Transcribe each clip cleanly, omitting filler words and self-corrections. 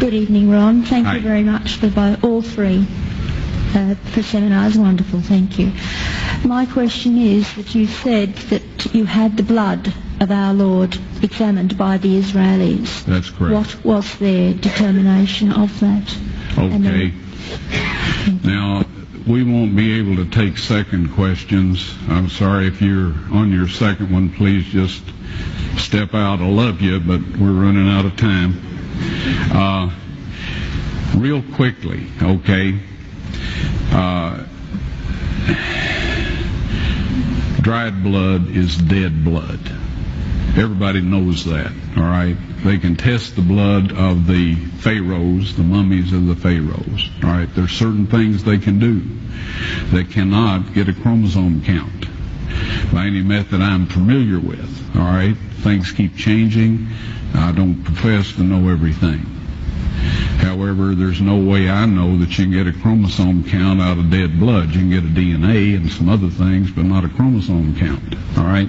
Good evening, Ron. Thank Hi. you very much for all three for seminars. Wonderful, thank you. My question is that you said that you had the blood of our Lord examined by the Israelis. That's correct. What was their determination of that? Okay. Now, we won't be able to take second questions. I'm sorry if you're on your second one. Please just step out. I love you, but we're running out of time. Real quickly, okay. Dried blood is dead blood. Everybody knows that, all right? They can test the blood of the pharaohs, the mummies of the pharaohs, all right? There's certain things they can do. They cannot get a chromosome count by any method I'm familiar with, all right? Things keep changing. I don't profess to know everything. However, there's no way I know that you can get a chromosome count out of dead blood. You can get a DNA and some other things, but not a chromosome count, all right?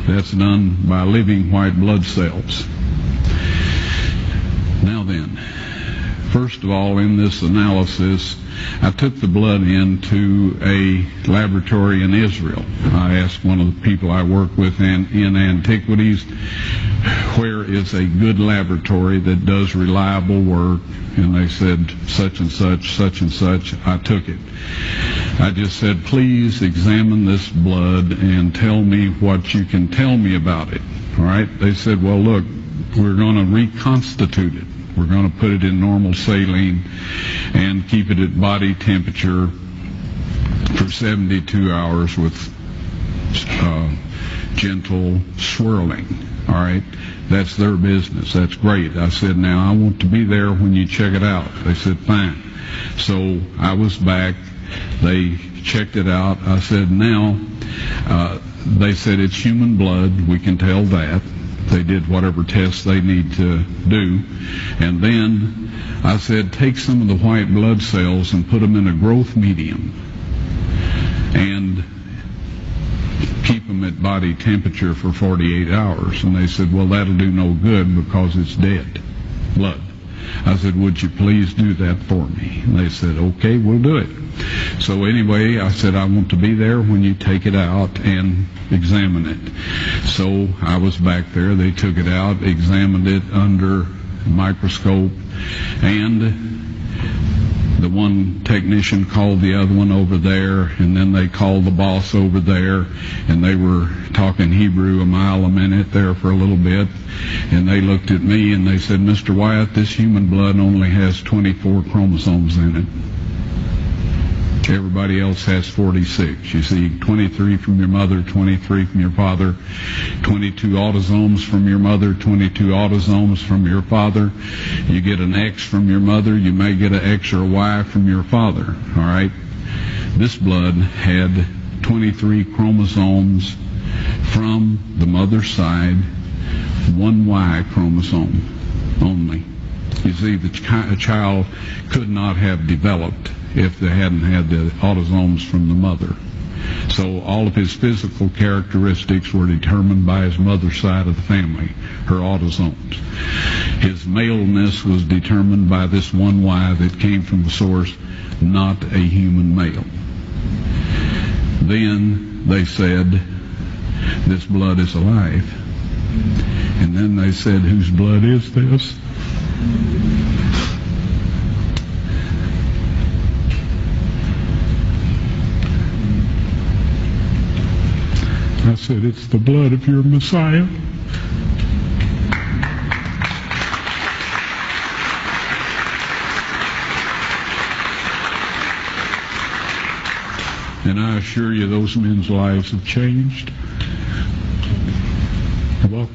That's done by living white blood cells. Now then, first of all, in this analysis, I took the blood into a laboratory in Israel. I asked one of the people I work with in antiquities, where is a good laboratory that does reliable work? And they said, such and such, such and such. I took it. I just said, please examine this blood and tell me what you can tell me about it. All right? They said, well, look, we're going to reconstitute it. We're going to put it in normal saline and keep it at body temperature for 72 hours with gentle swirling. All right? That's their business. That's great. I said, now I want to be there when you check it out. They said, fine. So I was back. They checked it out. I said, now, they said it's human blood. We can tell that. They did whatever tests they need to do. And then I said, take some of the white blood cells and put them in a growth medium and keep them at body temperature for 48 hours. And they said, well, that'll do no good because it's dead blood. I said, would you please do that for me? And they said, okay, we'll do it. So anyway, I said, I want to be there when you take it out and examine it. So I was back there. They took it out, examined it under a microscope, and the one technician called the other one over there, and then they called the boss over there, and they were talking Hebrew a mile a minute there for a little bit, and they looked at me and they said, Mr. Wyatt, this human blood only has 24 chromosomes in it. Everybody else has 46. You see, 23 from your mother, 23 from your father, 22 autosomes from your mother, 22 autosomes from your father. You get an X from your mother, you may get an X or a Y from your father, all right? This blood had 23 chromosomes from the mother's side, one Y chromosome only. You see, the child could not have developed if they hadn't had the autosomes from the mother. So all of his physical characteristics were determined by his mother's side of the family, her autosomes. His maleness was determined by this one Y that came from the source, not a human male. Then they said, this blood is alive. And then they said, whose blood is this? I said, it's the blood of your Messiah. And I assure you, those men's lives have changed. Well,